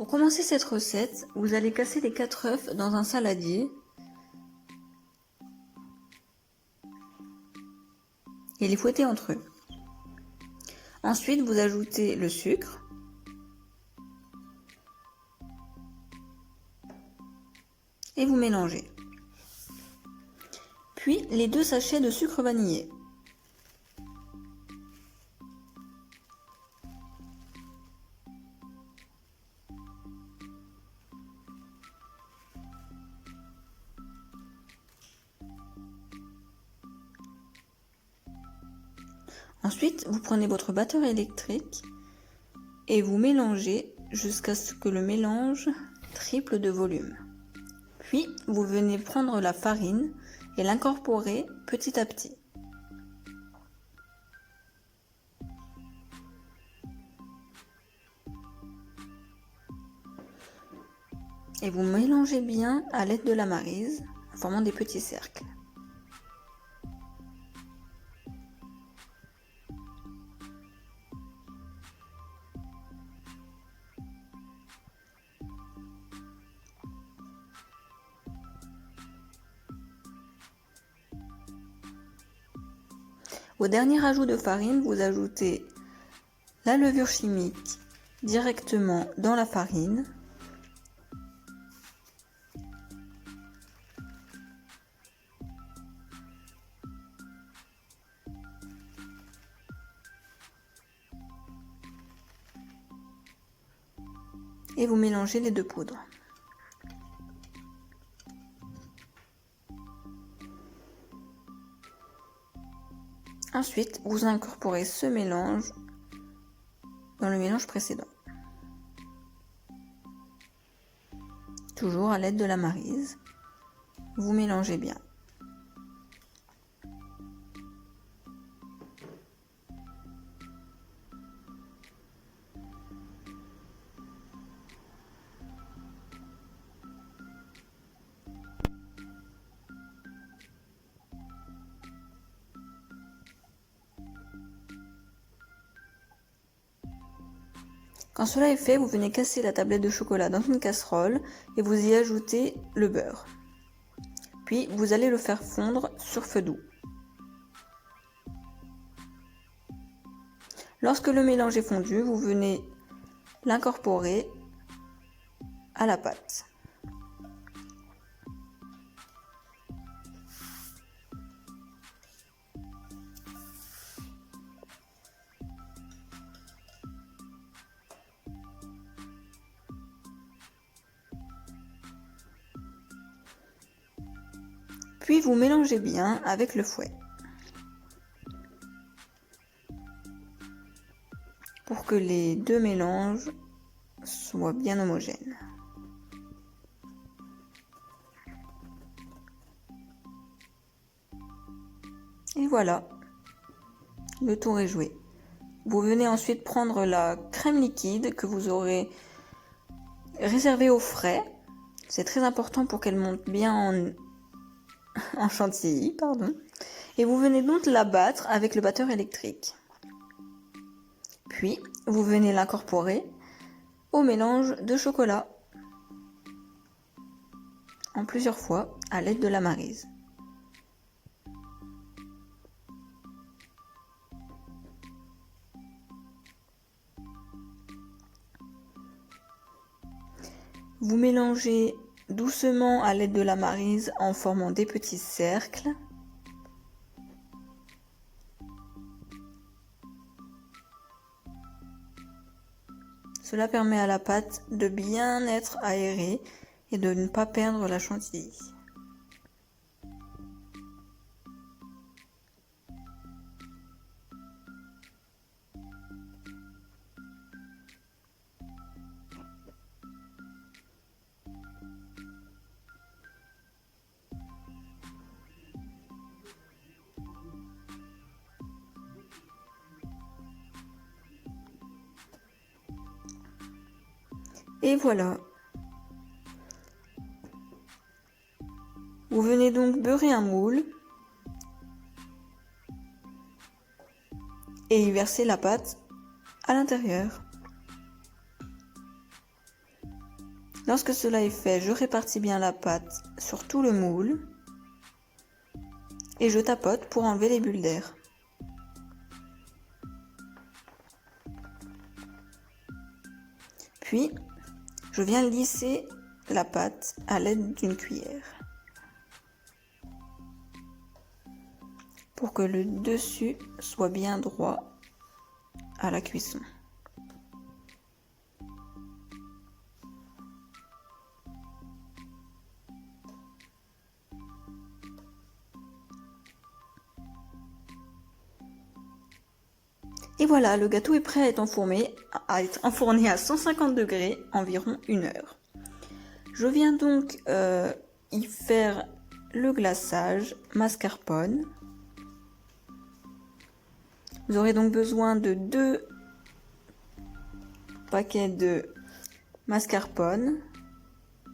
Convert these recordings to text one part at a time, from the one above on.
Pour commencer cette recette, vous allez casser les 4 œufs dans un saladier et les fouetter entre eux. Ensuite, vous ajoutez le sucre, et vous mélangez. Puis les 2 sachets de sucre vanillé. Ensuite, vous prenez votre batteur électrique et vous mélangez jusqu'à ce que le mélange triple de volume. Puis, vous venez prendre la farine et l'incorporer petit à petit. Et vous mélangez bien à l'aide de la maryse en formant des petits cercles. Au dernier ajout de farine, vous ajoutez la levure chimique directement dans la farine. Et vous mélangez les 2 poudres. Ensuite, vous incorporez ce mélange dans le mélange précédent. Toujours à l'aide de la maryse, vous mélangez bien. Quand cela est fait, vous venez casser la tablette de chocolat dans une casserole et vous y ajoutez le beurre. Puis vous allez le faire fondre sur feu doux. Lorsque le mélange est fondu, vous venez l'incorporer à la pâte. Puis vous mélangez bien avec le fouet pour que les 2 mélanges soient bien homogènes. Et voilà, le tour est joué. Vous venez ensuite prendre la crème liquide que vous aurez réservée au frais. C'est très important pour qu'elle monte bien en chantilly, pardon. Et vous venez donc la battre avec le batteur électrique. Puis, vous venez l'incorporer au mélange de chocolat en plusieurs fois à l'aide de la maryse. Vous mélangez doucement à l'aide de la maryse en formant des petits cercles. Cela permet à la pâte de bien être aérée et de ne pas perdre la chantilly. Et voilà. Vous venez donc beurrer un moule et y verser la pâte à l'intérieur. Lorsque cela est fait, je répartis bien la pâte sur tout le moule et je tapote pour enlever les bulles d'air. Puis, je viens lisser la pâte à l'aide d'une cuillère pour que le dessus soit bien droit à la cuisson. Et voilà, le gâteau est prêt à être enfourné à 150 degrés, environ 1 heure. Je viens donc y faire le glaçage mascarpone. Vous aurez donc besoin de 2 paquets de mascarpone,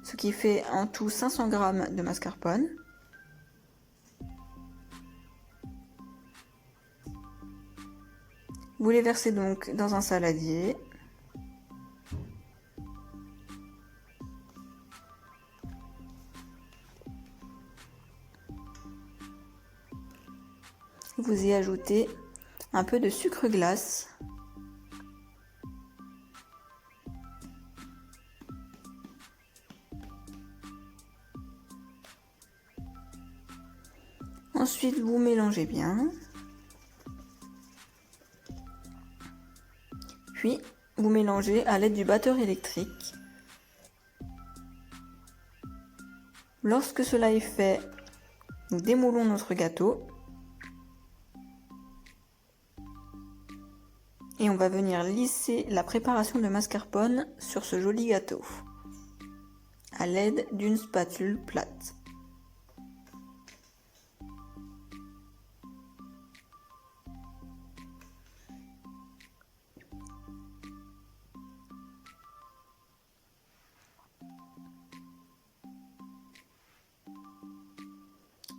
ce qui fait en tout 500 g de mascarpone. Vous les versez donc dans un saladier. Vous y ajoutez un peu de sucre glace. Ensuite, vous mélangez bien. Puis, vous mélangez à l'aide du batteur électrique. Lorsque cela est fait, nous démoulons notre gâteau. Et on va venir lisser la préparation de mascarpone sur ce joli gâteau à l'aide d'une spatule plate.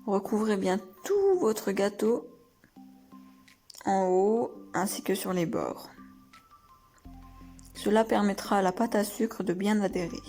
Recouvrez bien tout votre gâteau en haut ainsi que sur les bords. Cela permettra à la pâte à sucre de bien adhérer.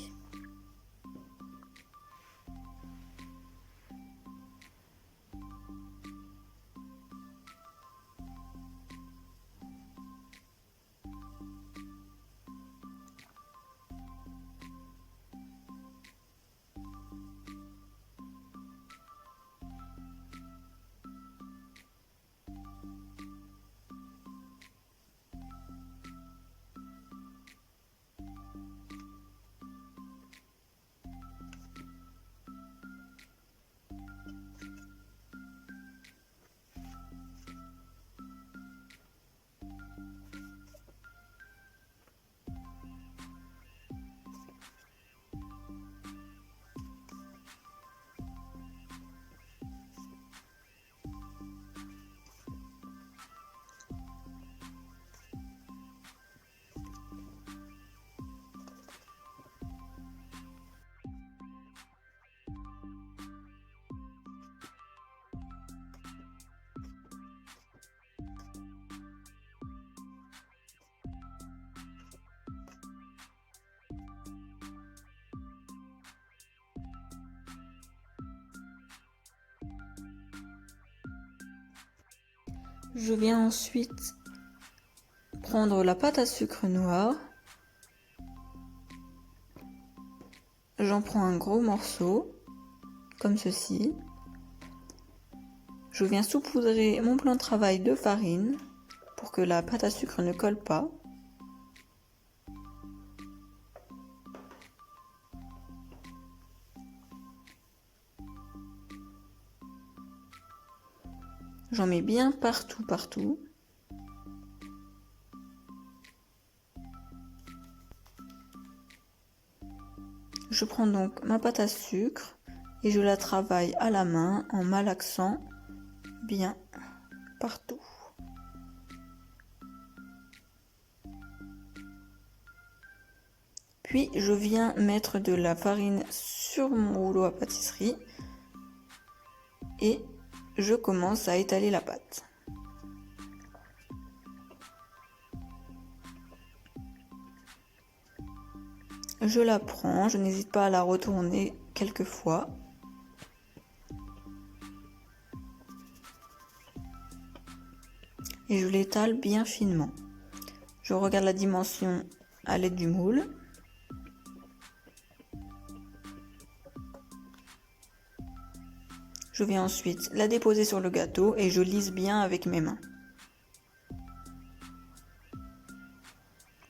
Je viens ensuite prendre la pâte à sucre noire. J'en prends un gros morceau, comme ceci. Je viens saupoudrer mon plan de travail de farine pour que la pâte à sucre ne colle pas. J'en mets bien partout. Je prends donc ma pâte à sucre et je la travaille à la main en malaxant bien partout. Puis je viens mettre de la farine sur mon rouleau à pâtisserie et je commence à étaler la pâte. Je la prends, je n'hésite pas à la retourner quelques fois. Et je l'étale bien finement. Je regarde la dimension à l'aide du moule. Je vais ensuite la déposer sur le gâteau et je lisse bien avec mes mains.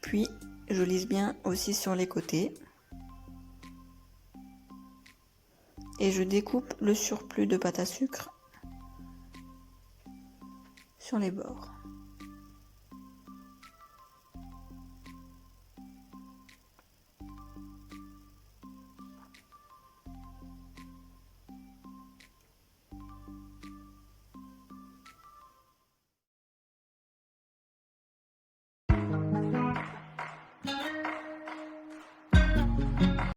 Puis, je lisse bien aussi sur les côtés. Et je découpe le surplus de pâte à sucre sur les bords.